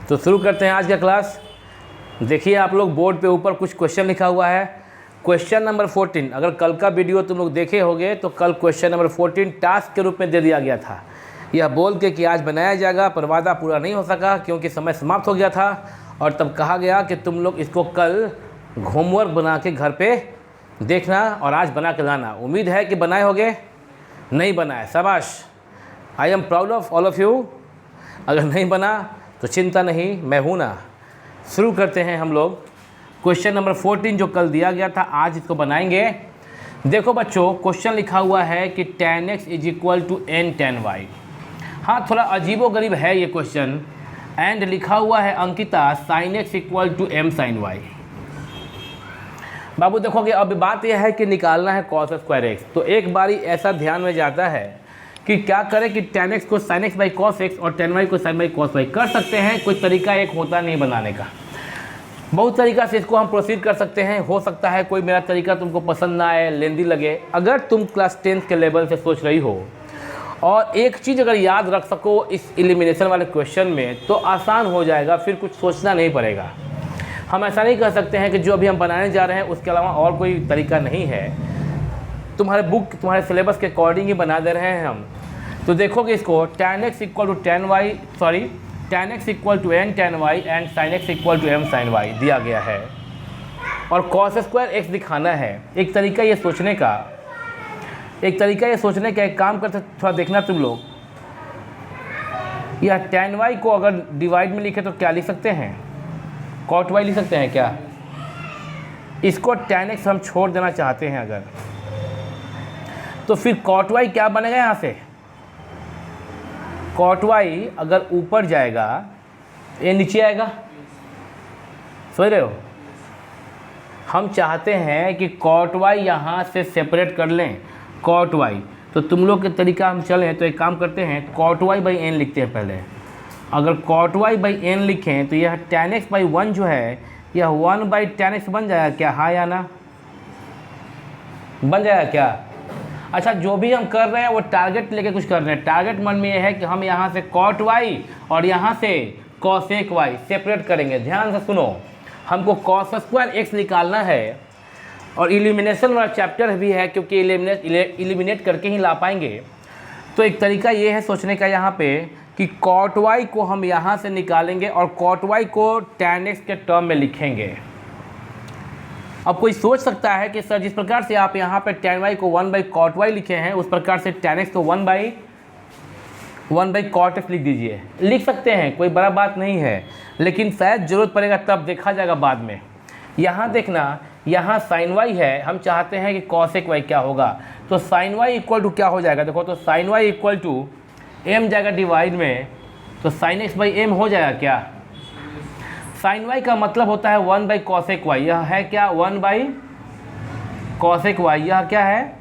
तो शुरू करते हैं आज का क्लास। देखिए आप लोग बोर्ड पे ऊपर कुछ क्वेश्चन लिखा हुआ है। क्वेश्चन नंबर 14, अगर कल का वीडियो तुम लोग देखे होंगे तो कल क्वेश्चन नंबर 14 टास्क के रूप में दे दिया गया था, यह बोल के कि आज बनाया जाएगा, पर वादा पूरा नहीं हो सका क्योंकि समय समाप्त हो गया था। और तब कहा गया कि तुम लोग इसको कल होमवर्क बना के घर पे देखना और आज बना के लाना। उम्मीद है कि बनाए होंगे, नहीं बनाए शाबाश, I am proud of all of you. अगर नहीं बना तो चिंता नहीं, मैं हूँ ना। शुरू करते हैं हम लोग। क्वेश्चन नंबर 14 जो कल दिया गया था, आज इसको बनाएंगे। देखो बच्चों, क्वेश्चन लिखा हुआ है कि tan x is equal to n tan y। हाँ, थोड़ा अजीबोगरीब है ये क्वेश्चन। एंड लिखा हुआ है Ankita sin x equal to m sin y। बाबू देखोगे, अब बात यह है कि निकालना है cos स्क्वायर x। तो एक बारी ऐसा ध्यान में जाता है कि क्या करें कि tan x को sin x by cos x और tan y को sin बाई cos y कर सकते हैं। कोई तरीका एक होता नहीं बनाने का, बहुत तरीका से इसको हम प्रोसीड कर सकते हैं। हो सकता है कोई मेरा तरीका तुमको पसंद ना आए, लेंदी लगे। अगर तुम क्लास 10th के लेवल से सोच रही हो और एक चीज़ अगर याद रख सको इस एलिमिनेशन वाले क्वेश्चन में, तो आसान हो जाएगा, फिर कुछ सोचना नहीं पड़ेगा। हम ऐसा नहीं कह सकते हैं कि जो अभी हम बनाने जा रहे हैं उसके अलावा और कोई तरीका नहीं है। तुम्हारे बुक, तुम्हारे सिलेबस के अकॉर्डिंग ही बना दे रहे हैं हम। तो देखोगे इसको tan x equal to tan x equal to n tan y and sin x equal to m sin y दिया गया है और cos स्क्वायर x दिखाना है। एक तरीका ये सोचने का, एक काम करते थोड़ा देखना तुम लोग। यह tan y को अगर डिवाइड में लिखे तो क्या लिख सकते हैं? cot y लिख सकते हैं क्या? इसको tan x हम छोड़ देना चाहते हैं अगर, तो फिर cot y क्या बनेगा? यहाँ से cot y अगर ऊपर जाएगा, ये नीचे आएगा। समझ रहे हो? हम चाहते हैं कि cot y यहाँ से सेपरेट कर लें cot y। तो तुम लोग के तरीका हम चलें तो एक काम करते हैं, cot y बाई n लिखते हैं पहले। अगर cot y बाई n लिखें तो यह tan x बाई 1 जो है, यह 1 बाई tan x बन जाएगा क्या? हाँ या ना? बन जाएगा क्या? अच्छा, जो भी हम कर रहे हैं वो टारगेट लेके कुछ कर रहे हैं। टारगेट मन में ये है कि हम यहाँ से cot y और यहाँ से cosec y सेपरेट करेंगे। ध्यान से सुनो, हमको cos स्क्वायर x निकालना है और इलिमिनेशन वाला चैप्टर भी है, क्योंकि इलिमिनेट करके ही ला पाएंगे। तो एक तरीका ये है सोचने का यहाँ पे कि cot y को हम यहाँ से निकालेंगे और cot y को tan x के टर्म में लिखेंगे। अब कोई सोच सकता है कि सर जिस प्रकार से आप यहाँ पे tan y को 1 बाई cot y लिखे हैं, उस प्रकार से tan x को 1 बाई cot x लिख दीजिए। लिख सकते हैं, कोई बड़ा बात नहीं है, लेकिन शायद ज़रूरत पड़ेगा तब देखा जाएगा बाद में। यहाँ देखना, यहाँ sin y है, हम चाहते हैं कि cosec y क्या होगा। तो sin y इक्वल टू क्या हो जाएगा? देखो, तो sin y equal to m जाएगा डिवाइड में, तो sin x बाई m हो जाएगा क्या? sin y का मतलब होता है 1 बाई cosec y। यह है क्या? 1 बाई cosec y। यह क्या है?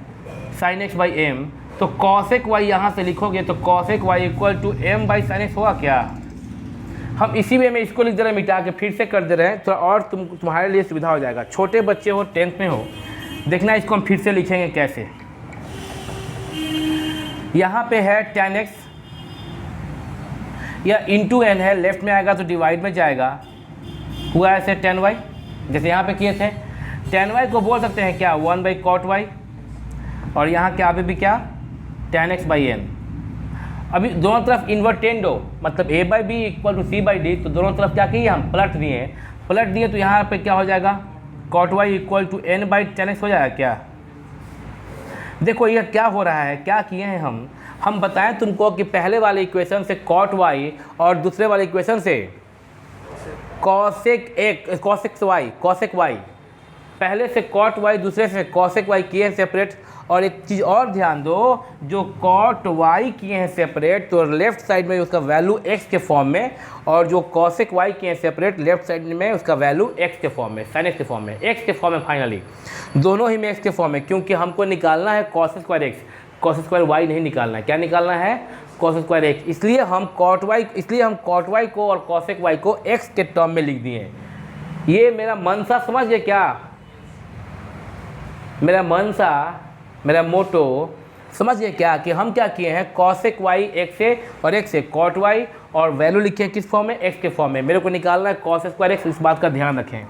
sin x by m। तो cosec y यहाँ से लिखोगे तो cosec y equal to m by sin x होगा क्या? हम इसी वे में इसको लिख दे रहे हैं, मिटा के फिर से कर दे रहे हैं, थोड़ा और तुम्हारे लिए सुविधा हो जाएगा। छोटे बच्चे हो, 10th में हो, देखना इसको हम फिर से लिखेंगे कैसे। यहाँ पे है tan x, या इंटू n है, लेफ्ट में आएगा तो डिवाइड में जाएगा, हुआ ऐसे tan y, जैसे यहाँ पे किए थे। tan y को बोल सकते हैं क्या? 1 बाई cot y, और यहाँ क्या भी क्या? tan x by n। अभी दोनों तरफ इन्वर्टेंडो, मतलब a by b equal to c by d, तो दोनों तरफ क्या किए? हम पलट दिए। तो यहाँ पे क्या हो जाएगा? cot y equal to n by tan x हो जाएगा क्या? देखो यह क्या हो रहा है, क्या किए हैं हम बताएं तुमको कि पहले वाले इक्वेशन से cot y और दूसरे वाले इक्वेशन से cosec y, पहले से cot y दूसरे से cosec y किए हैं सेपरेट। और एक चीज़ और ध्यान दो, जो cot y किए हैं सेपरेट तो लेफ्ट साइड में उसका वैल्यू x के फॉर्म में, और जो cosec y किए हैं सेपरेट लेफ्ट साइड में उसका वैल्यू x के फॉर्म में, sin x के फॉर्म में, x के फॉर्म में। फाइनली दोनों ही में x के फॉर्म में, क्योंकि हमको निकालना है cos square x, cos square y नहीं निकालना है। क्या निकालना है? cos square x। इसलिए हम cot y को और cosec y को x के टर्म में लिख दिए। ये मेरा मनसा समझ गए क्या? मेरा मोटो समझिए क्या कि हम क्या किए हैं, cosec y x से और x से cot y और वैल्यू लिखें किस फॉर्म में, एक्स के फॉर्म में। मेरे को निकालना है कॉस स्क्वायर एक्स, इस बात का ध्यान रखें।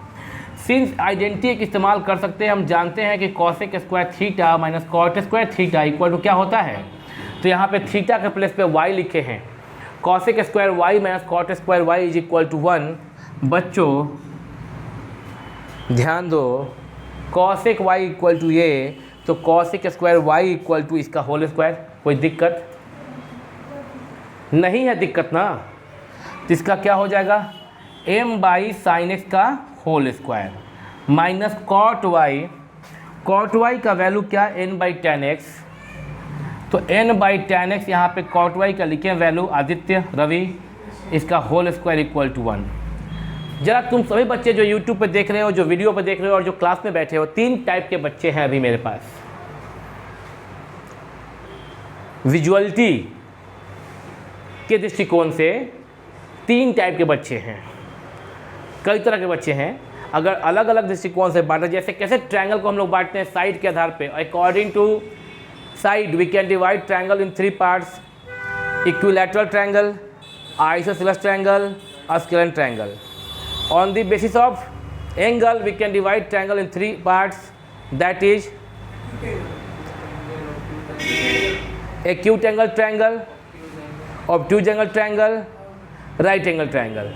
सिंस आइडेंटिटी एक इस्तेमाल कर सकते हैं, हम जानते हैं कि cosec square theta minus cot square theta equal to क्या होता है, तो यहाँ पे थीटा के प्लेस पे वाई लिखे हैं, cosec square y minus cot square y is equal to 1। बच्चों ध्यान दो, कॉसेक वाई इक्वल टू ये, तो cosec square y equal to इसका होल स्क्वायर। कोई दिक्कत नहीं है, दिक्कत ना, तो इसका क्या हो जाएगा m बाई साइन एक्स का whole square minus cot y का वैल्यू क्या, n बाई टेन एक्स, तो n बाई टेन एक्स यहाँ पर कॉट वाई का लिखें वैल्यू आदित्य रवि, इसका होल स्क्वायर इक्वल टू 1। जरा तुम सभी बच्चे जो YouTube पे देख रहे हो, जो वीडियो पे देख रहे हो और जो क्लास में बैठे हो, 3 टाइप के बच्चे हैं अभी मेरे पास। विजुअलिटी के दृष्टिकोण से 3 टाइप के बच्चे हैं, कई तरह के बच्चे हैं। अगर अलग अलग दृष्टिकोण से बांटा, जैसे कैसे ट्रायंगल को हम लोग बांटते हैं साइड के आधार पे, according to side we can divide triangle in 3 parts, equilateral triangle, isosceles triangle, scalene triangle. On the basis of angle we can divide triangle in 3 parts, that is acute angle triangle, obtuse angle triangle, right angle triangle।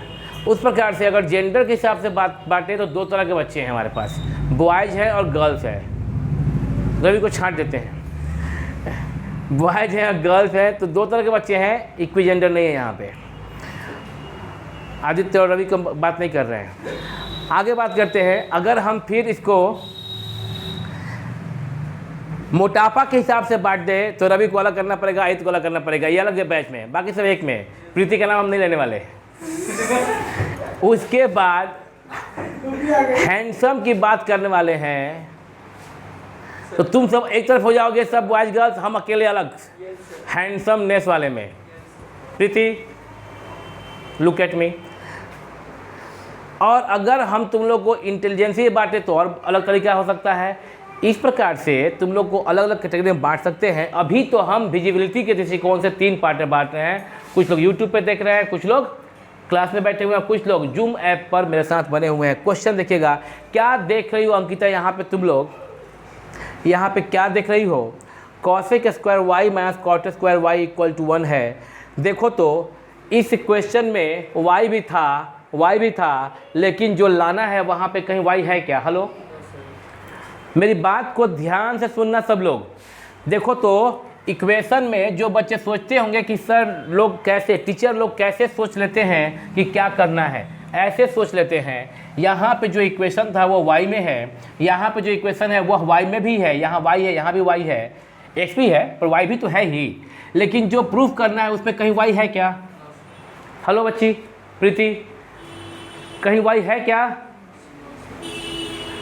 उस प्रकार से अगर gender के हिसाब से बांटे तो 2 तरह के बच्चे हैं हमारे पास, बॉयज़ है और गर्ल्स है। रवि को छांट देते हैं, बॉयज़ हैं और गर्ल्स है, तो 2 तरह के बच्चे हैं, इक्वी जेंडर नहीं है यहाँ पे। आदित्य और रवि को बात नहीं कर रहे हैं। आगे बात करते हैं, अगर हम फिर इसको मोटापा के हिसाब से बांट दें तो रवि को अलग करना पड़ेगा, आदित्य को अलग करना पड़ेगा, ये अलग है बैच में, बाकी सब एक में। प्रीति का नाम हम नहीं लेने वाले। उसके बाद हैंडसम की बात करने वाले हैं, तो तुम सब एक तरफ हो जाओगे, सब बॉयज गर्ल्स, हम अकेले अलग हैंडसमनेस वाले में। प्रीति लुक एट मी। और अगर हम तुम लोग को इंटेलिजेंसी बांटे तो और अलग तरीका हो सकता है। इस प्रकार से तुम लोग को अलग अलग कैटेगरी में बांट सकते हैं। अभी तो हम विजिबिलिटी के दृष्टिकोण से 3 पार्ट में बांट रहे हैं। कुछ लोग यूट्यूब पे देख रहे हैं, कुछ लोग क्लास में बैठे हुए हैं, कुछ लोग जूम ऐप पर मेरे साथ बने हुए हैं। क्वेश्चन देखिएगा, क्या देख रही हो अंकिता यहाँ पे, तुम लोग यहाँ पे क्या देख रही हो, cosec square y minus cot square y equal to 1 है। देखो तो इस क्वेश्चन में y भी था, लेकिन जो लाना है वहाँ पे कहीं y है क्या? हेलो, मेरी बात को ध्यान से सुनना सब लोग। देखो तो इक्वेशन में जो बच्चे सोचते होंगे कि सर लोग कैसे, टीचर लोग कैसे सोच लेते हैं कि क्या करना है, ऐसे सोच लेते हैं। यहाँ पे जो इक्वेशन था वो y में है, यहाँ पे जो इक्वेशन है वह y में भी है, यहाँ y है, यहाँ भी y है, x भी है पर y भी तो है ही, लेकिन जो प्रूफ करना है उसमें कहीं y है क्या? हेलो बच्ची प्रीति, कहीं y है क्या?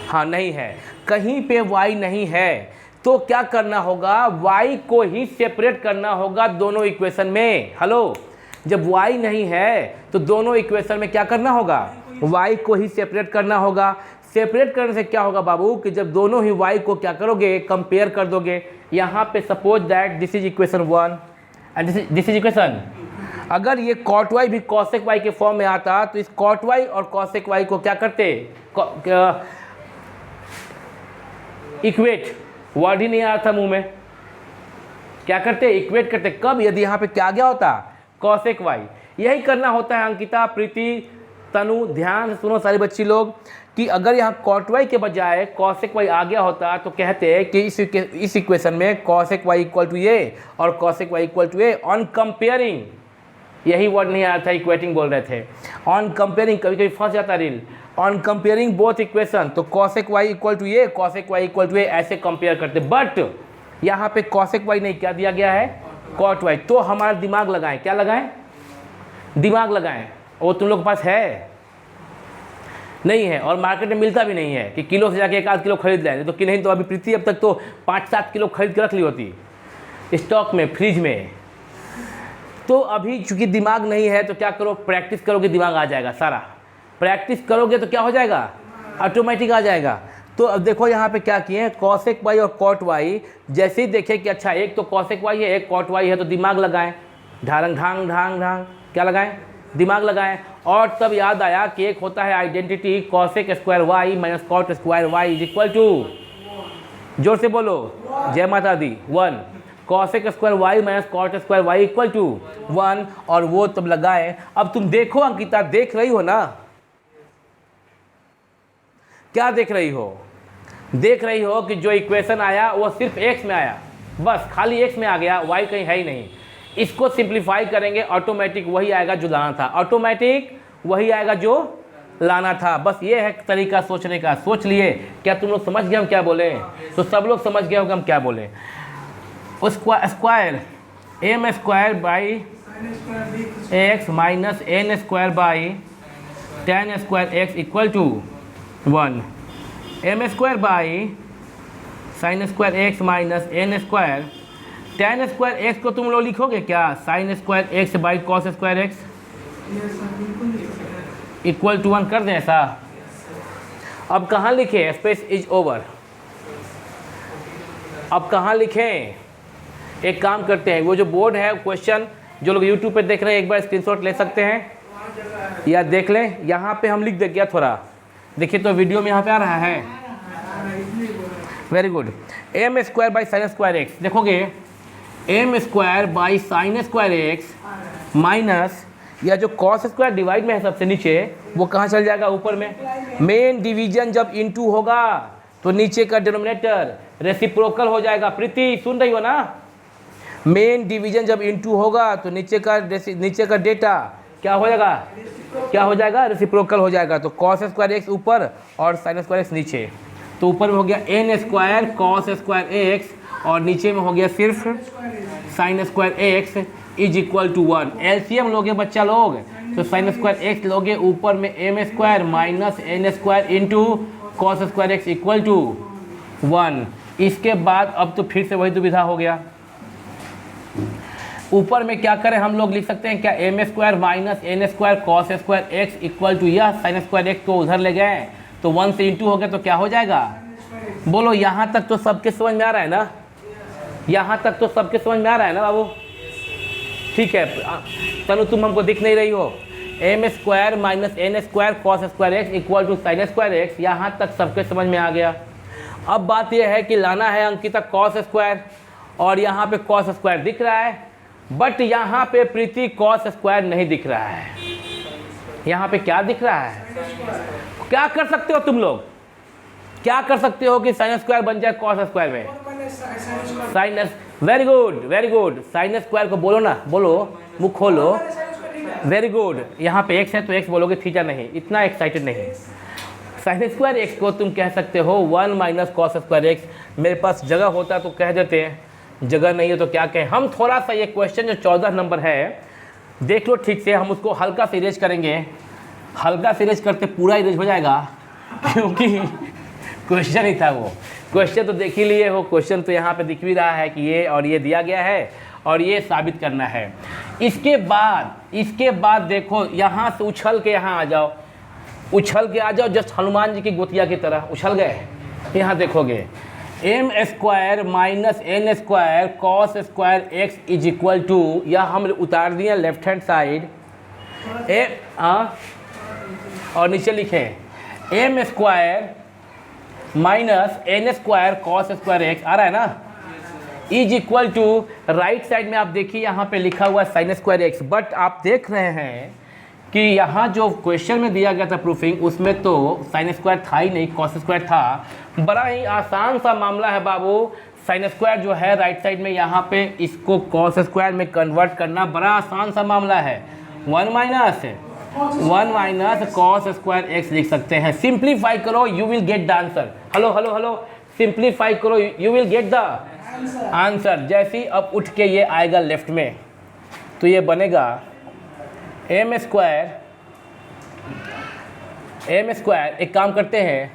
हाँ नहीं है, कहीं पे y नहीं है। तो क्या करना होगा, y को ही सेपरेट करना होगा दोनों इक्वेशन में। हेलो, जब y नहीं है तो दोनों इक्वेशन में क्या करना होगा, y को ही सेपरेट करना होगा। सेपरेट करने से क्या होगा बाबू कि जब दोनों ही y को क्या करोगे, कंपेयर कर दोगे। यहाँ पे suppose that this is equation 1 and this is equation, अगर ये कॉट वाई भी कॉसेक वाई के फॉर्म में आता तो इस कॉट वाई और कॉसेक वाई को क्या करते, इक्वेट, वर्ड ही नहीं आ रहा था मुंह में, क्या करते, इक्वेट करते। कब, यदि यहाँ पे क्या गया होता, कॉसेक वाई। यही करना होता है अंकिता, प्रीति, तनु, ध्यान से सुनो सारी बच्ची लोग, कि अगर यहाँ कॉट वाई के बजाय कॉसेक वाई आ गया होता तो कहते हैं कि इस इक्वेशन में cosec Y equal to a और cosec Y equal to a on comparing, यही वर्ड नहीं आ रहा था, इक्वेटिंग बोल रहे थे। ऑन कंपेयरिंग, कभी कभी फंस जाता रील, ऑन कंपेयरिंग बोथ इक्वेशन, तो cosec Y equal to A, cosec Y equal to A, ऐसे कंपेयर करते। बट यहाँ पे कॉसेक वाई नहीं, क्या दिया गया है, कॉट वाई। तो हमारा दिमाग लगाएं, क्या लगाएं, दिमाग लगाएं। वो तुम लोग के पास है नहीं है, और मार्केट में मिलता भी नहीं है कि किलो से जाके 1 आध किलो खरीद लें, तो कि नहीं तो अभी प्रीति अब तक तो 5-7 किलो खरीद के रख ली होती स्टॉक में, फ्रिज में। तो अभी चूंकि दिमाग नहीं है तो क्या करो, प्रैक्टिस करोगे, दिमाग आ जाएगा सारा। प्रैक्टिस करोगे तो क्या हो जाएगा, ऑटोमेटिक आ जाएगा। तो अब देखो यहाँ पे क्या किए हैं, कॉसेक वाई और कॉट वाई। जैसे ही देखें कि अच्छा एक तो कॉसेक वाई है, एक कॉट वाई है, तो दिमाग लगाएं, ढारंग ढांग ढांग ढांग, क्या लगाएं, दिमाग लगाएं। और तब याद आया कि एक होता है identity cosec square y minus cot square y is equal to, जोर से बोलो, जय माता दी, 1। Cosec square y minus cot square y equal to 1, और वो तब लगाए। अब तुम देखो अंकिता, देख रही हो ना, क्या देख रही हो? देख रही हो कि जो इक्वेशन आया वो सिर्फ x में आया, बस खाली x में आ गया, y कहीं है ही नहीं। इसको सिंप्लीफाई करेंगे, ऑटोमेटिक वही आएगा जो लाना था, ऑटोमेटिक वही आएगा जो लाना था। बस ये है तरीका सोचने का। सोच लिए? क्या तुम लोग समझ गए हम क्या बोले? तो सब लोग समझ गए होंगे हम क्या बोले। Square m square by x minus N square by tan square x equal to 1। M square by sign square x minus N square, tan square x को तुम लोग लिखोगे क्या? Sin square x by cos square x equal to 1 कर दें ऐसा। अब कहाँ लिखें? Space is over. अब कहाँ लिखें? एक काम करते हैं, वो जो बोर्ड है क्वेश्चन जो लोग यूट्यूब पे देख रहे हैं एक बार स्क्रीनशॉट ले सकते हैं या देख लें। यहाँ पे हम लिख दे क्या थोड़ा, देखिए तो वीडियो में यहाँ पे आ रहा है। Very good. M square by sign square X, देखोगे M square by sign square x minus या जो कॉस स्क्वायर डिवाइड में है सबसे नीचे, वो कहाँ चल जाएगा? ऊपर में। मेन डिवीजन जब इनटू होगा तो नीचे का डिनोमिनेटर रेसिप्रोकल हो जाएगा। प्रीति सुन रही हो ना? मेन डिवीजन जब इनटू होगा तो नीचे का डेटा क्या हो जाएगा? क्या हो जाएगा? रेसिप्रोकल हो जाएगा। तो कॉस स्क्वायर एक्स ऊपर और साइन स्क्वायर एक्स नीचे। तो ऊपर में हो गया n square cos square x और नीचे में हो गया सिर्फ sin square x is equal to 1। LCM लोगे बच्चा लोग, तो साइन स्क्वायर एक्स लोगे, ऊपर में m square minus N square into cos square x equal to 1। इसके बाद अब तो फिर से वही दुविधा हो गया, ऊपर में क्या करें हम लोग? लिख सकते हैं क्या? M square minus N square cos square x equal to, यह साइन स्क्वायर एक्स को उधर ले गए तो 1 से इंटू हो गया तो क्या हो जाएगा? बोलो, यहाँ तक तो सबके समझ में आ रहा है ना? यहाँ तक तो सबके समझ में आ रहा है ना बाबू? ठीक है तनु, तुम हमको दिख नहीं रही हो। M square minus N square cos square x equal to sin square x, यहाँ तक सबके समझ में आ गया। अब बात यह है कि लाना है अंकिता कॉस स्क्वायर, और यहाँ पे कॉस स्क्वायर दिख रहा है, बट यहाँ पे प्रीति कॉस स्क्वायर नहीं दिख रहा है। यहाँ पे क्या दिख रहा है? क्या कर सकते हो तुम लोग? क्या कर सकते हो कि साइन स्क्वायर बन जाए कॉस स्क्वायर में? Sin, very good very good. Sin square को बोलो ना, बोलो, मुख खोलो। Very good. यहाँ पे एक्स है तो एक्स बोलोगे, थीटा नहीं, इतना एक्साइटेड नहीं। साइन स्क्वायर एक्स को तुम कह सकते हो 1 माइनस कॉस स्क्वायर एक्स। मेरे पास जगह होता तो कह देते हैं, जगह नहीं है तो क्या कहें। हम थोड़ा सा ये क्वेश्चन जो 14 नंबर है देख लो ठीक से, हम उसको हल्का से इरेज करेंगे। हल्का से इरेज करते पूरा इरेज हो जाएगा क्योंकि क्वेश्चन ही था वो। क्वेश्चन तो देख ही लिए हो, क्वेश्चन तो यहाँ पे दिख भी रहा है कि ये और ये दिया गया है और ये साबित करना है। इसके बाद देखो, यहाँ से उछल के यहाँ आ जाओ, उछल के आ जाओ, जस्ट हनुमान जी की गोतिया की तरह उछल गए। यहाँ देखोगे M square minus N square cos square x is equal to, यह हम उतार दिए लेफ्ट हैंड साइड और नीचे लिखें M square minus N square cos square X, आ रहा है ना, is equal to, right side में आप देखिए यहाँ पे लिखा हुआ है साइन स्क्वायर एक्स। बट आप देख रहे हैं कि यहाँ जो क्वेश्चन में दिया गया था प्रूफिंग, उसमें तो साइन स्क्वायर था ही नहीं, कॉस स्क्वायर था। बड़ा ही आसान सा मामला है बाबू। साइन स्क्वायर जो है राइट साइड में, यहाँ पे इसको कॉस स्क्वायर में कन्वर्ट करना बड़ा आसान सा मामला है। 1 माइनस कॉस स्क्वायर एक्स लिख सकते हैं। सिंप्लीफाई करो, you will get the answer. Hello hello hello, simplify करो, you will get the answer. जैसे ही अब उठ के ये आएगा लेफ्ट में, तो ये बनेगा एम स्क्वायर। एक काम करते हैं,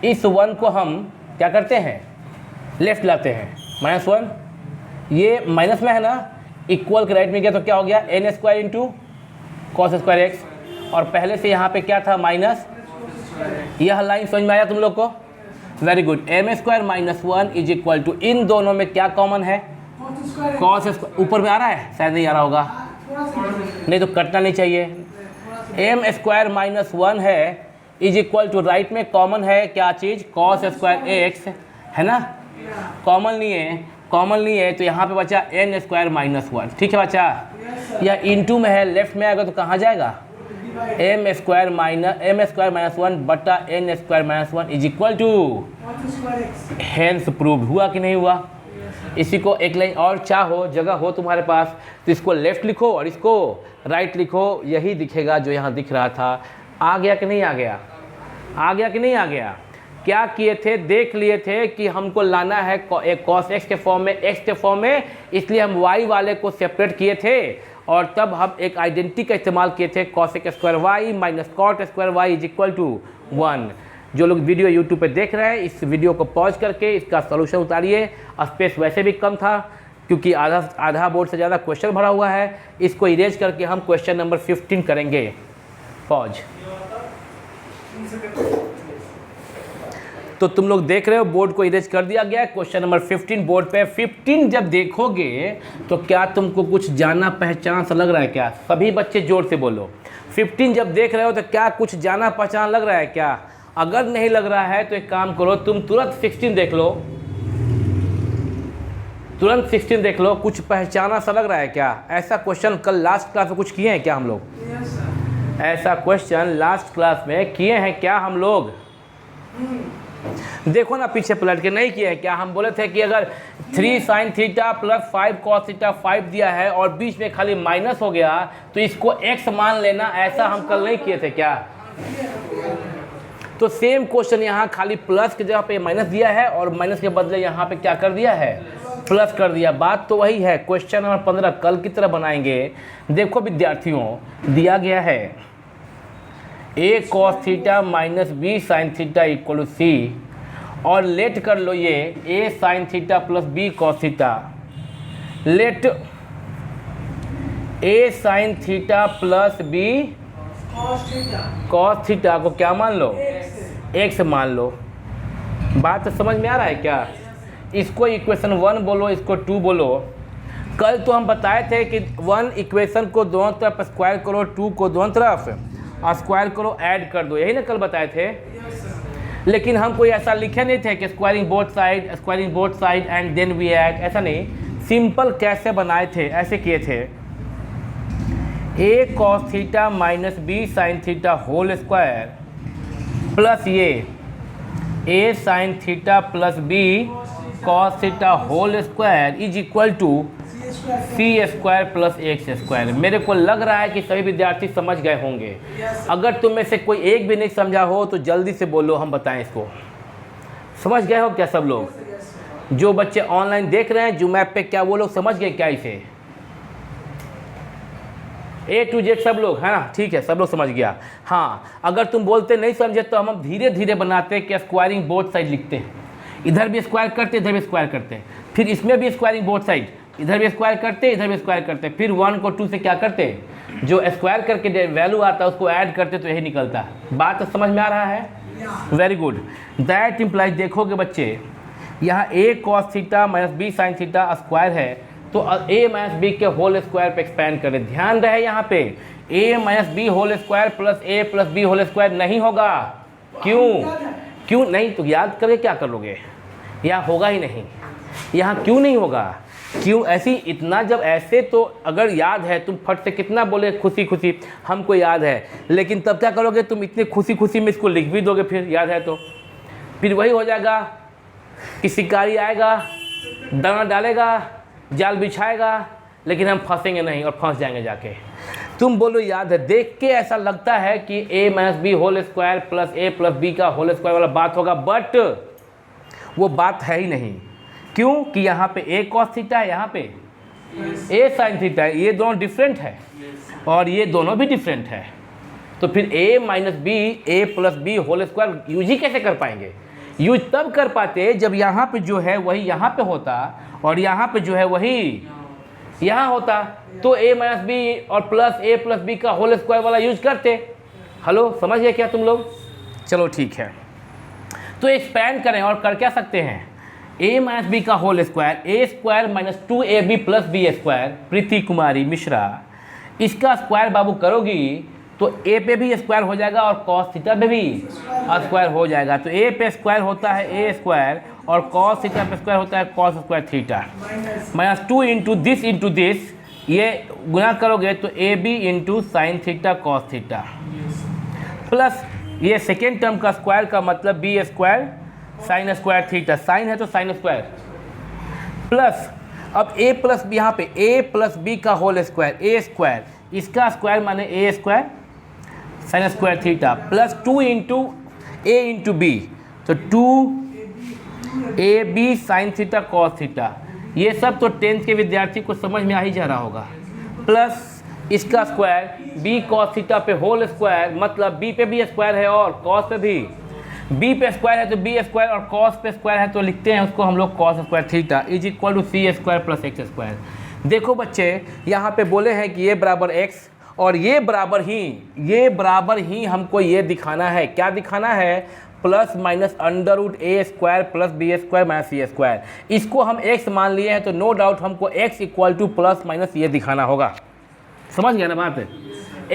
इस 1 को हम क्या करते हैं, लेफ्ट लाते हैं, -1, ये माइनस में है ना, इक्वल के राइट में गया तो क्या हो गया, n square into cos square x, और पहले से यहाँ पे क्या था, माइनस। यह लाइन समझ में आया तुम लोग को? Very good. M square -1 is equal to, इन दोनों में क्या कॉमन है, कॉस स्क्वायर। ऊपर में आ रहा है, शायद नहीं आ रहा होगा, नहीं तो कटना नहीं चाहिए। एम स्क्वायर माइनस 1 है इज इक्वल टू, राइट में कॉमन है क्या चीज़, कॉस स्क्वायर एक्स है ना, कॉमन नहीं है तो यहाँ पे बचा एन स्क्वायर माइनस 1। ठीक है बच्चा, या इंटू में है, लेफ्ट में आएगा तो कहाँ जाएगा, एम स्क्वायर माइनस 1 बटा n square minus 1 is equal to, hence prove हुआ कि नहीं हुआ। इसी को एक लाइन और चाहो, जगह हो तुम्हारे पास तो इसको लेफ्ट लिखो और इसको राइट लिखो, यही दिखेगा जो यहाँ दिख रहा था। आ गया कि नहीं आ गया, आ गया कि नहीं आ गया। क्या किए थे, देख लिए थे कि हमको लाना है एक cos x के फॉर्म में, x के फॉर्म में, इसलिए हम y वाले को सेपरेट किए थे और तब हम एक आइडेंटिटी का इस्तेमाल किए थे, cos x square y minus cot square y is equal to 1। जो लोग वीडियो यूट्यूब पे देख रहे हैं इस वीडियो को पॉज करके इसका सॉल्यूशन उतारिए। स्पेस वैसे भी कम था क्योंकि आधा बोर्ड से ज़्यादा क्वेश्चन भरा हुआ है। इसको इरेज करके हम क्वेश्चन नंबर 15 करेंगे। पॉज। तो तुम लोग देख रहे हो बोर्ड को इरेज कर दिया गया है। क्वेश्चन नंबर 15 बोर्ड पे। 15 जब देखोगे तो क्या तुमको कुछ जाना पहचान सा लग रहा है क्या? सभी बच्चे जोर से बोलो। 15 जब देख रहे हो तो क्या कुछ जाना पहचान लग रहा है क्या? अगर नहीं लग रहा है तो एक काम करो, तुम तुरंत 16 देख लो, तुरंत 16 देख लो। कुछ पहचाना सा लग रहा है क्या? ऐसा क्वेश्चन कल लास्ट क्लास में कुछ किए हैं क्या हम लोग? ऐसा क्वेश्चन लास्ट क्लास में किए हैं क्या हम लोग? देखो ना पीछे पलट के, नहीं किए हैं क्या? हम बोले थे कि अगर 3 sin theta plus 5 cos theta 5 दिया है और बीच में खाली माइनस हो गया तो इसको x मान लेना, ऐसा हम कल नहीं किए थे क्या? तो सेम क्वेश्चन यहाँ खाली प्लस की जगह पे माइनस दिया है और माइनस के बदले यहाँ पे क्या कर दिया है? प्लस कर दिया। बात तो वही है। क्वेश्चन नंबर 15 कल की तरह बनाएंगे। देखो विद्यार्थियों, दिया गया है a cos theta minus b sin theta equal to c, और लेट कर लो ये a sin theta plus b cos theta. Let a sin theta plus b cos theta को क्या मान लो? x मान लो। बात तो समझ में आ रहा है क्या? इसको इक्वेशन 1 बोलो, इसको 2 बोलो। कल तो हम बताए थे कि 1 इक्वेशन को दोनों तरफ स्क्वायर करो, 2 को दोनों तरफ स्क्वायर करो, ऐड कर दो, यही ना कल बताए थे। लेकिन हम कोई ऐसा लिखे नहीं थे कि squaring both side and then we add, ऐसा नहीं। सिंपल कैसे बनाए थे? ऐसे किए थे, a cos theta minus b sin theta whole square plus ये a sin theta plus b cos theta whole square is equal to c square plus x square. मेरे को लग रहा है कि सभी विद्यार्थी समझ गए होंगे। अगर तुम में से कोई एक भी नहीं समझा हो तो जल्दी से बोलो, हम बताएं इसको। समझ गए हो क्या सब लोग? जो बच्चे ऑनलाइन देख रहे हैं जूम ऐप पे, क्या वो लोग समझ गए क्या इसे? A to Z सब लोग, है ना? ठीक है, सब लोग समझ गया। हाँ, अगर तुम बोलते नहीं समझे तो हम धीरे धीरे बनाते कि स्क्वायरिंग बोथ साइड लिखते हैं। इधर भी स्क्वायर करते, इधर भी स्क्वायर करते, फिर इसमें भी स्क्वायरिंग बोथ साइड, इधर भी स्क्वायर करते, इधर भी स्क्वायर करते, फिर 1 को 2 से क्या करते, जो स्क्वायर करके वैल्यू आता है उसको ऐड करते तो यही निकलता। बात तो समझ में आ रहा है? Very good. दैट इम्प्लाइज, देखोगे बच्चे, यहाँ a cos theta minus b sin theta square है तो a माइनस b के होल स्क्वायर पे एक्सपैंड करें। ध्यान रहे यहाँ पे a minus b whole square plus a plus b whole square नहीं होगा। क्यों नहीं? तो याद करके क्या करोगे? यहाँ होगा ही नहीं। यहाँ क्यों नहीं होगा? क्यों ऐसी इतना, जब ऐसे तो अगर याद है तुम फट से कितना बोले खुशी खुशी, हमको याद है, लेकिन तब क्या करोगे तुम? इतने खुशी खुशी में इसको लिख भी दोगे, फिर याद है तो फिर वही हो जाएगा कि शिकारी आएगा, दाना डालेगा, जाल बिछाएगा, लेकिन हम फंसेंगे नहीं और फंस जाएंगे जाके। तुम बोलो याद है। देख के ऐसा लगता है कि a minus b whole square plus a plus b का होल स्क्वायर वाला बात होगा, बट वो बात है ही नहीं। क्यों? कि यहाँ पे a cos थीटा है, यहाँ पे a sin थीटा है। ये दोनों डिफरेंट है और ये दोनों भी डिफरेंट है। तो फिर a minus B a plus B whole square use ही कैसे कर पाएंगे? यूज तब कर पाते जब यहाँ पे जो है वही यहाँ पे होता और यहाँ पे जो है वही यहाँ होता, तो a माइनस बी और प्लस बी का होल स्क्वायर वाला यूज करते। हेलो, समझ गए क्या तुम लोग? चलो ठीक है, तो एक्सपैंड करें और कर क्या सकते हैं? a माइनस बी का whole square, a square minus 2ab plus B square, Preeti Kumari Mishra, इसका स्क्वायर बाबू करोगी तो ए पे भी स्क्वायर हो जाएगा और कॉस थीटा पे भी स्क्वायर हो जाएगा। तो ए पे स्क्वायर होता है ए स्क्वायर और कॉस थीटा पे स्क्वायर होता है cos square theta. -2 into this ये गुना करोगे तो a b into sin theta cos theta plus ये सेकेंड टर्म का स्क्वायर का मतलब b square sin square theta, sin है तो साइन स्क्वायर प्लस अब a प्लस बी, यहाँ पे a प्लस बी का होल स्क्वायर ए स्क्वायर, इसका स्क्वायर माने a square sin square theta plus 2 into A into B, तो 2ab sign theta cos theta. ये सब तो 10th के विद्यार्थी को समझ में आ ही जा रहा होगा। प्लस इसका स्क्वायर b कॉस थीटा पे होल स्क्वायर, मतलब b पे भी स्क्वायर है और कॉस पे भी, b पे स्क्वायर है तो b स्क्वायर और कॉस पे स्क्वायर है तो लिखते हैं उसको हम लोग cos square theta is equal to c square plus x square. देखो बच्चे यहाँ पे बोले हैं कि ये बराबर x और ये बराबर ही हमको ये दिखाना है। क्या दिखाना है? Plus minus under root A square plus B square minus C square. इसको हम x मान लिए हैं तो नो डाउट हमको x equal to plus minus ये दिखाना होगा। समझ गया ना बात है?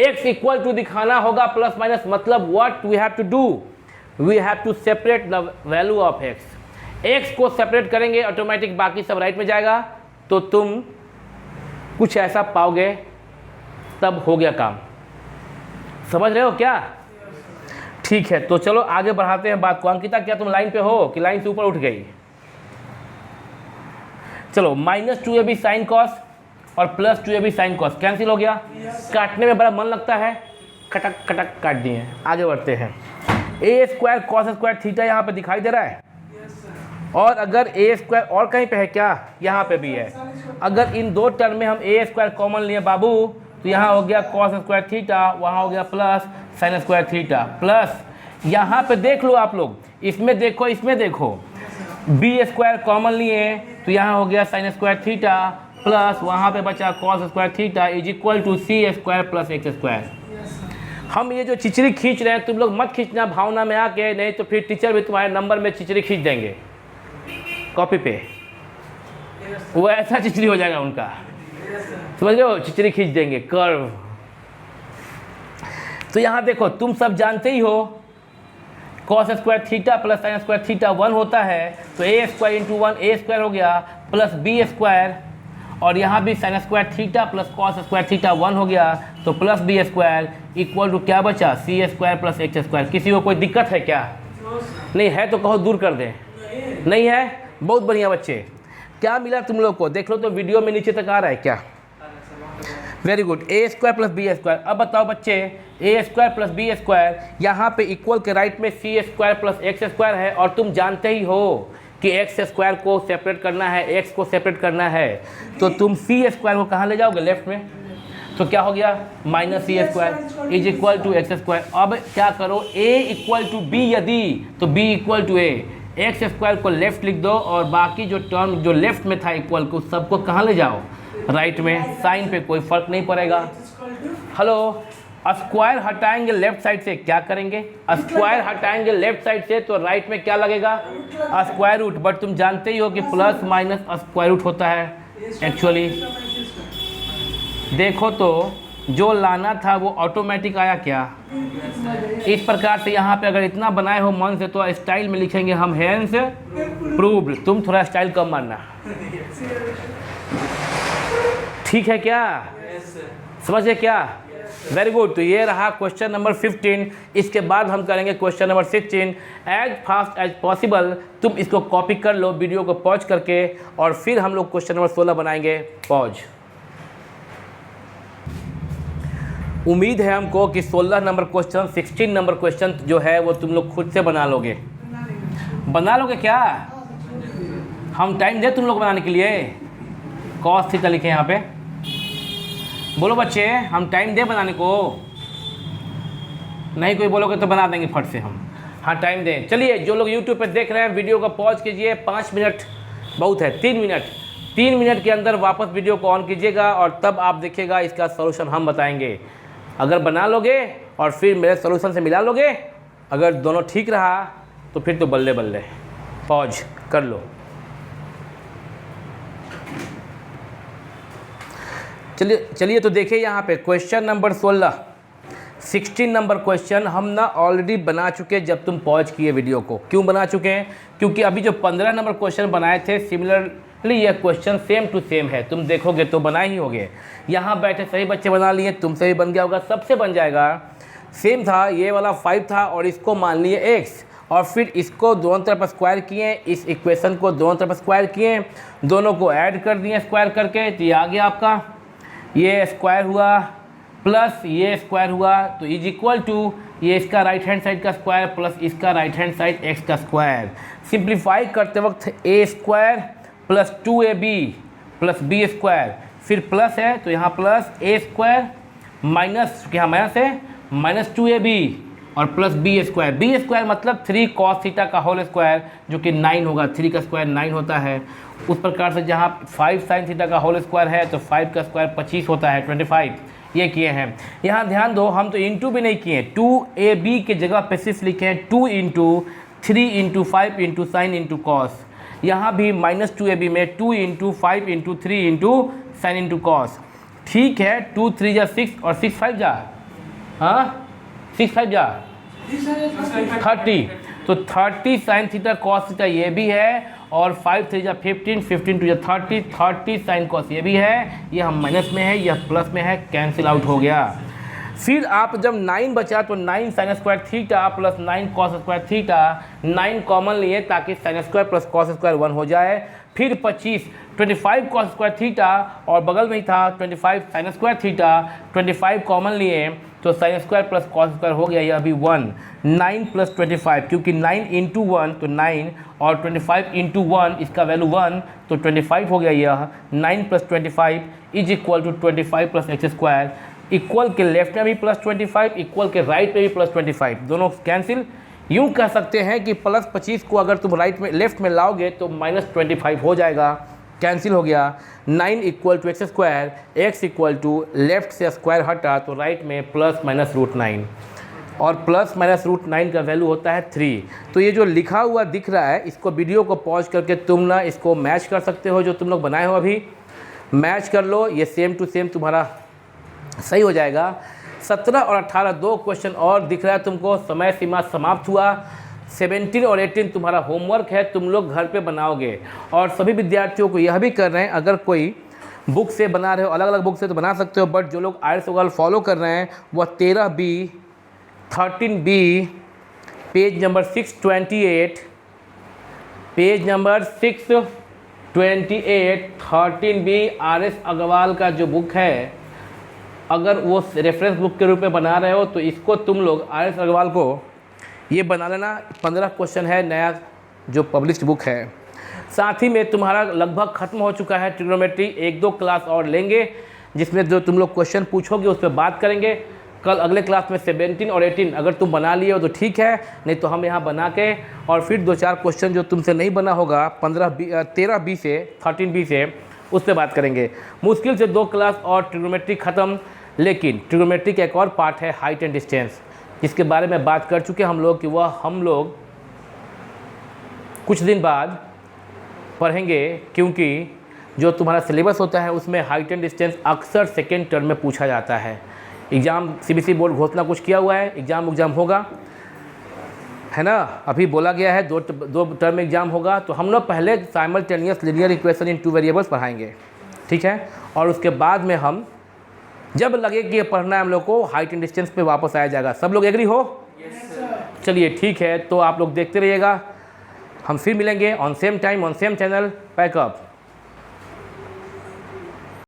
x इक्वल टू दिखाना होगा प्लस माइनस, मतलब what we have to do, we have to separate the value of x। x को सेपरेट करेंगे ऑटोमेटिक बाकी सब राइट में जाएगा, तो तुम कुछ ऐसा पाओगे, तब हो गया काम। समझ रहे हो क्या? ठीक है, तो चलो आगे बढ़ाते हैं बात को। अंकिता क्या तुम लाइन पे हो कि लाइन से ऊपर उठ गई? चलो -2ab साइन कॉस और plus 2ab sine cos cancel हो गया। काटने में बड़ा मन लगता है, कटक कटक काट दिए। आगे बढ़ते हैं। ए स्क्वायर कॉस स्क्वायर थीटा यहाँ पे दिखाई दे रहा है, और अगर ए स्क्वायर और कहीं पे है क्या? यहाँ पे भी है। अगर इन दो टर्म में हम ए स्क्वायर कॉमन लिए बाबू, तो यहाँ हो गया कॉस स्क्वायर थीटा, वहाँ हो गया plus sin square theta, plus यहाँ पे देख लो आप लोग, इसमें देखो इसमें देखो, बी स्क्वायर कॉमन लिए तो यहाँ हो गया साइन स्क्वायर थीटा प्लस वहाँ पे बचा cos square theta is equal to c square plus x square. हम ये जो चिचरी खींच रहे हैं तुम लोग मत खींचना भावना में आके, नहीं तो फिर टीचर भी तुम्हारे नंबर में चिचरी खींच देंगे कॉपी पे, वो ऐसा चिचरी हो जाएगा उनका। समझ रहे हो? चिचरी खींच देंगे कर्व। तो यहाँ देखो तुम सब जानते ही हो cos square theta plus sin square theta 1 होता है, तो a square into 1 a square हो गया प्लस बी स्क्वायर, और यहाँ भी sin square theta plus cos square theta 1 हो गया, तो plus B square equal to क्या बचा? C square plus x square. किसी को कोई दिक्कत है क्या? नहीं है तो कहो दूर कर दें। नहीं है? बहुत बढ़िया बच्चे। क्या मिला तुम लोग को? देख लो तो वीडियो में नीचे तक आ रहा है क्या? Very good. A square plus B square. अब बताओ बच्चे, A square plus B square, यहाँ पे इक्वल के राइट में C square plus x square है, और तुम जानते ही हो कि एक्स स्क्वायर को सेपरेट करना है, एक्स को सेपरेट करना है, तो तुम सी स्क्वायर को कहाँ ले जाओगे? लेफ्ट में। तो क्या हो गया? Minus C square is equal to x square. अब क्या करो? ए इक्वल टू बी यदि, तो b equal to a, x square को लेफ्ट लिख दो और बाकी जो टर्म जो लेफ्ट में था इक्वल को सबको कहाँ ले जाओ? राइट में। साइन पे कोई फर्क नहीं पड़ेगा। हेलो, स्क्वायर हटाएंगे लेफ्ट साइड से, क्या करेंगे? स्क्वायर हटाएंगे लेफ्ट साइड से तो राइट में क्या लगेगा? Square root. बट तुम जानते ही हो कि प्लस माइनस स्क्वायर रूट होता है एक्चुअली। देखो तो जो लाना था वो ऑटोमेटिक आया क्या? इस प्रकार से यहाँ पे अगर इतना बनाए हो मन से तो स्टाइल में लिखेंगे हम हैंस प्रूव्ड। तुम थोड़ा स्टाइल कम मानना, ठीक है क्या? समझे क्या? Very good. तो ये रहा क्वेश्चन नंबर 15। इसके बाद हम करेंगे question number 16। As fast as possible तुम इसको कॉपी कर लो वीडियो को पॉज करके, और फिर हम लोग क्वेश्चन नंबर 16 बनाएंगे। पॉज। उम्मीद है हमको कि 16 नंबर क्वेश्चन 16 नंबर क्वेश्चन जो है वो तुम लोग खुद से बना लोगे। बना लोगे क्या? हम टाइम दे तुम लोग बनाने के लिए। कॉस थीटा लिखे यहाँ पे। बोलो बच्चे, हम टाइम दे बनाने को? नहीं कोई बोलोगे तो बना देंगे फट से हम। हाँ टाइम दें। चलिए, जो लोग यूट्यूब पे देख रहे हैं वीडियो को पॉज कीजिए। 5 मिनट बहुत है, 3 मिनट। 3 मिनट के अंदर वापस वीडियो को ऑन कीजिएगा और तब आप देखिएगा इसका सॉल्यूशन हम बताएंगे। अगर बना लोगे और फिर मेरे सॉल्यूशन से मिला लोगे, अगर दोनों ठीक रहा तो फिर तो बल्ले बल्ले। पॉज कर लो। चलिए तो देखिए यहाँ पे क्वेश्चन नंबर 16 नंबर क्वेश्चन हम ना ऑलरेडी बना चुके जब तुम पॉज किए वीडियो को। क्यों बना चुके हैं? क्योंकि अभी जो 15 नंबर क्वेश्चन बनाए थे सिमिलरली ये क्वेश्चन सेम टू सेम है। तुम देखोगे तो बना ही होगे। यहाँ बैठे सही बच्चे बना लिए, तुमसे भी बन गया होगा, सबसे बन जाएगा। सेम था, ये वाला 5 था और इसको मान लिए x और फिर इसको दोनों तरफ स्क्वायर किए, इस इक्वेशन को दोनों तरफ स्क्वायर किए, दोनों को ऐड कर दिए स्क्वायर करके, तो ये आ गया आपका, ये स्क्वायर हुआ प्लस ये स्क्वायर हुआ, तो इज इक्वल टू ये इसका राइट हैंड साइड का स्क्वायर प्लस इसका राइट हैंड साइड x का स्क्वायर। सिंप्लीफाई करते वक्त a square plus 2ab plus b square, फिर प्लस है तो यहाँ प्लस a स्क्वायर माइनस, यहाँ माइनस है, माइनस 2ab और प्लस b स्क्वायर मतलब 3 cos थीटा का होल स्क्वायर जो कि 9 होगा। 3 का स्क्वायर 9 होता है। उस प्रकार से जहाँ 5 साइन थीटा का होल स्क्वायर है तो 5 का स्क्वायर 25 होता है, 25 ये किए हैं। यहाँ ध्यान दो, हम तो इंटू भी नहीं किए, 2ab के जगह पे सिर्फ लिखे हैं 2 into 3 into 5 into sine into cos. यहाँ भी माइनस 2ab में 2 into 5 into 3 into sine into cos. ठीक है, 2 3 जा 6 और 6 5 जा, हाँ 6 5 जा 30, तो 30 साइन थीटा कॉस थीटा ये भी है और 5 3 जा 15 15 2 जा 30 साइन कॉस ये भी है। ये हम माइनस में है, यह प्लस में है, कैंसिल आउट हो गया। फिर आप जब 9 बचा तो 9 sign square theta plus 9 cos square theta, 9 common लिए ताकि sign square plus cos square 1 हो जाए। फिर 25 कॉस स्क्वायर थीटा और बगल में ही था 25 साइन स्क्वायर थीटा, 25 कॉमन लिए तो sin square plus cos square हो गया, यह अभी 1। 9 प्लस 25 क्योंकि 9 इंटू 1 तो 9 और 25 इंटू 1 इसका वैल्यू 1 तो 25 हो गया। यह 9 plus 25 is equal to 25 plus x square. Equal के लेफ्ट में भी प्लस 25, इक्वल के राइट में भी प्लस 25, दोनों कैंसिल। यूँ कह सकते हैं कि प्लस 25 को अगर तुम राइट में लेफ्ट में लाओगे तो माइनस 25 हो जाएगा, कैंसिल हो गया। 9 equal to x square, x equal to left से स्क्वायर हटा तो राइट में प्लस माइनस रूट 9 और प्लस माइनस रूट 9 का वैल्यू होता है 3। तो ये जो लिखा हुआ दिख रहा है इसको वीडियो को पॉज करके तुम ना इसको मैच कर सकते हो, जो तुम लोग बनाए हो अभी मैच कर लो, ये सेम टू सेम तुम्हारा सही हो जाएगा। 17 और 18 दो क्वेश्चन और दिख रहा है तुमको, समय सीमा समाप्त हुआ। 17 और 18 तुम्हारा होमवर्क है, तुम लोग घर पे बनाओगे। और सभी विद्यार्थियों को यह भी कर रहे हैं, अगर कोई बुक से बना रहे हो, अलग अलग बुक से तो बना सकते हो, बट जो लोग IELTS वगैरह फॉलो कर रहे हैं वह 13B 13B page number 628 page number 628 13B RS Agarwal का जो बुक है, अगर वो रेफरेंस बुक के रूप में बना रहे हो तो इसको तुम लोग RS अग्रवाल को ये बना लेना। 15 क्वेश्चन है, नया जो पब्लिश्ड बुक है। साथ ही में तुम्हारा लगभग ख़त्म हो चुका है ट्रिग्नोमेट्री। 1-2 क्लास और लेंगे जिसमें जो तुम लोग क्वेश्चन पूछोगे उस पर बात करेंगे। कल अगले क्लास में 17 और 18 अगर तुम बना लिए हो तो ठीक है, नहीं तो हम यहाँ बना के और फिर 2-4 क्वेश्चन जो तुमसे नहीं बना होगा 13B से 13B से उस पर बात करेंगे। मुश्किल से 2 क्लास और ट्रिग्नोमेट्री ख़त्म। लेकिन ट्रिग्नोमेट्री का एक और पार्ट है हाइट एंड डिस्टेंस, जिसके बारे में बात कर चुके हम लोग कि वह हम लोग कुछ दिन बाद पढ़ेंगे, क्योंकि जो तुम्हारा सिलेबस होता है उसमें हाइट एंड डिस्टेंस अक्सर सेकेंड टर्म में पूछा जाता है। एग्ज़ाम CBSE बोर्ड घोषणा कुछ किया हुआ है, एग्ज़ाम होगा, है ना, अभी बोला गया है 2 टर्म एग्ज़ाम होगा। तो हम लोग पहले simultaneous linear equation in 2 variables पढ़ाएंगे, ठीक है, और उसके बाद में हम जब लगे कि ये पढ़ना है हम लोग को हाइट एंड डिस्टेंस पे वापस आया जाएगा। सब लोग एग्री हो? चलिए ठीक है, तो आप लोग देखते रहिएगा, हम फिर मिलेंगे on same time on same channel. Pack up.